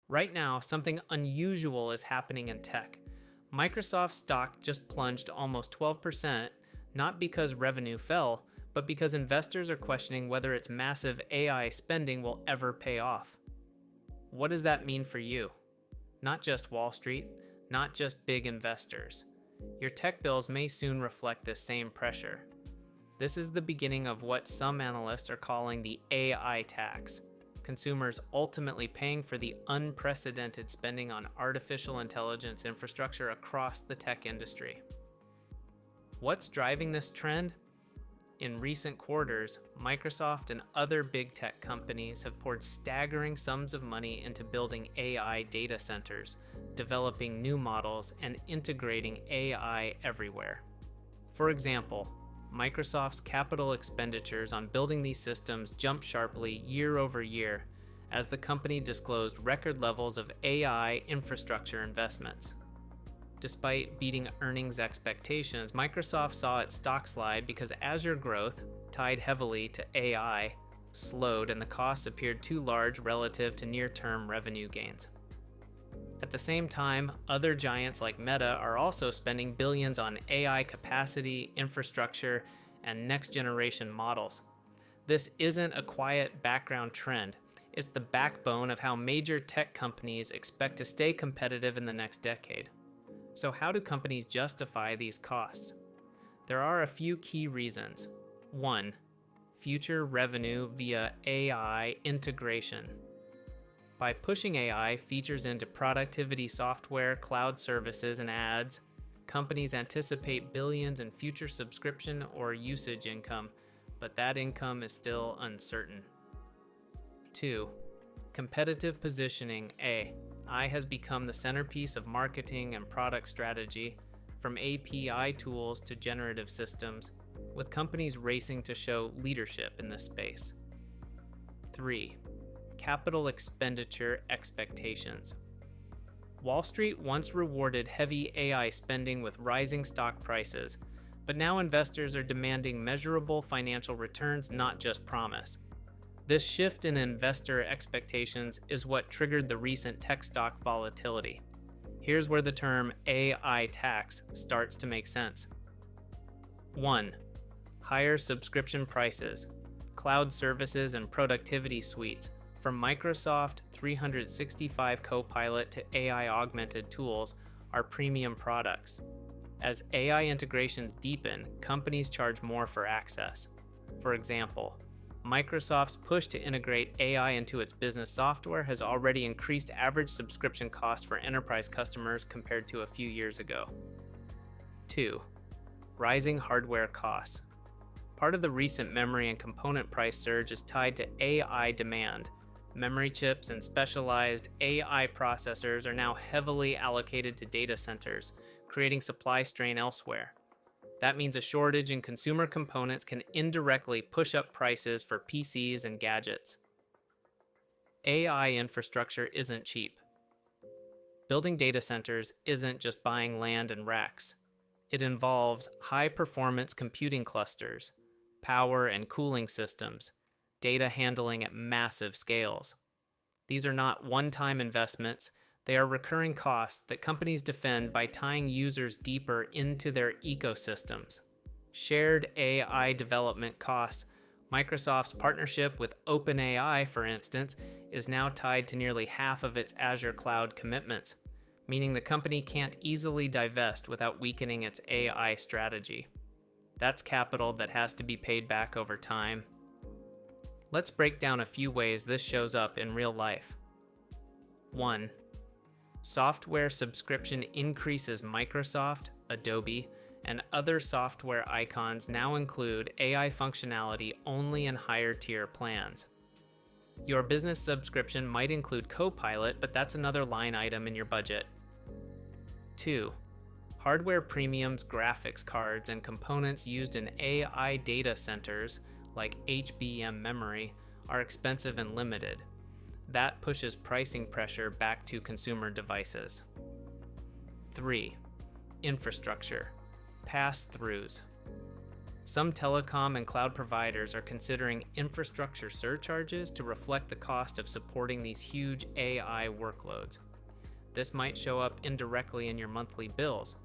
Right now, something unusual is happening in tech. Microsoft's stock just plunged almost 12%, not because revenue fell, but because investors are questioning whether its massive AI spending will ever pay off. What does that mean for you? Not just Wall Street, not just big investors. Your tech bills may soon reflect this same pressure. This is the beginning of what some analysts are calling the AI tax. Consumers ultimately paying for the unprecedented spending on artificial intelligence infrastructure across the tech industry. What's driving this trend? In recent quarters, Microsoft and other big tech companies have poured staggering sums of money into building AI data centers, developing new models, and integrating AI everywhere. For example, Microsoft's capital expenditures on building these systems jumped sharply year over year as the company disclosed record levels of AI infrastructure investments. Despite beating earnings expectations, Microsoft saw its stock slide because Azure growth, tied heavily to AI, slowed and the costs appeared too large relative to near-term revenue gains. At the same time, other giants like Meta are also spending billions on AI capacity, infrastructure, and next-generation models. This isn't a quiet background trend. It's the backbone of how major tech companies expect to stay competitive in the next decade. So how do companies justify these costs? There are a few key reasons. 1. Future revenue via AI integration. By pushing AI features into productivity software, cloud services, and ads, companies anticipate billions in future subscription or usage income, but that income is still uncertain. 2. Competitive positioning. AI has become the centerpiece of marketing and product strategy, from API tools to generative systems, with companies racing to show leadership in this space. 3. Capital expenditure expectations. Wall Street once rewarded heavy AI spending with rising stock prices, but now investors are demanding measurable financial returns, not just promise. This shift in investor expectations is what triggered the recent tech stock volatility. Here's where the term AI tax starts to make sense. 1. Higher subscription prices. Cloud services and productivity suites, from Microsoft 365 Copilot to AI-augmented tools, are premium products. As AI integrations deepen, companies charge more for access. For example, Microsoft's push to integrate AI into its business software has already increased average subscription costs for enterprise customers compared to a few years ago. 2. Rising hardware costs. Part of the recent memory and component price surge is tied to AI demand. Memory chips and specialized AI processors are now heavily allocated to data centers, creating supply strain elsewhere. That means a shortage in consumer components can indirectly push up prices for PCs and gadgets. AI infrastructure isn't cheap. Building data centers isn't just buying land and racks. It involves high-performance computing clusters, power and cooling systems, data handling at massive scales. These are not one-time investments. They are recurring costs that companies defend by tying users deeper into their ecosystems. Shared AI development costs. Microsoft's partnership with OpenAI, for instance, is now tied to nearly half of its Azure cloud commitments, meaning the company can't easily divest without weakening its AI strategy. That's capital that has to be paid back over time. Let's break down a few ways this shows up in real life. 1. Software subscription increases. Microsoft, Adobe, and other software icons now include AI functionality only in higher tier plans. Your business subscription might include Copilot, but that's another line item in your budget. 2. Hardware premiums, graphics cards, and components used in AI data centers, like HBM memory, are expensive and limited. That pushes pricing pressure back to consumer devices. 3. Infrastructure. Pass-throughs. Some telecom and cloud providers are considering infrastructure surcharges to reflect the cost of supporting these huge AI workloads. This might show up indirectly in your monthly bills.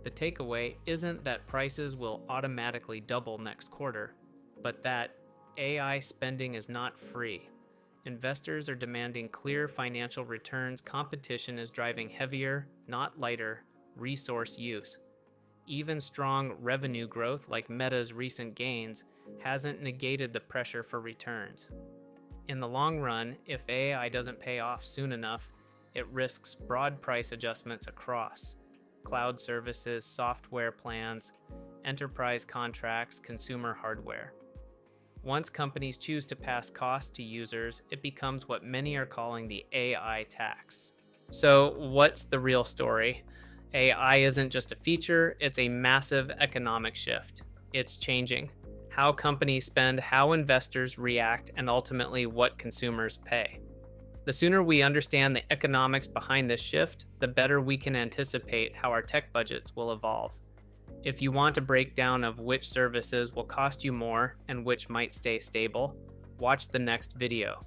The takeaway isn't that prices will automatically double next quarter, but that AI spending is not free. Investors are demanding clear financial returns. Competition is driving heavier, not lighter, resource use. Even strong revenue growth, like Meta's recent gains, hasn't negated the pressure for returns. In the long run, if AI doesn't pay off soon enough, it risks broad price adjustments across cloud services, software plans, enterprise contracts, consumer hardware. Once companies choose to pass costs to users, it becomes what many are calling the AI tax. So, what's the real story? AI isn't just a feature, it's a massive economic shift. It's changing how companies spend, how investors react, and ultimately what consumers pay. The sooner we understand the economics behind this shift, the better we can anticipate how our tech budgets will evolve. If you want a breakdown of which services will cost you more and which might stay stable, watch the next video.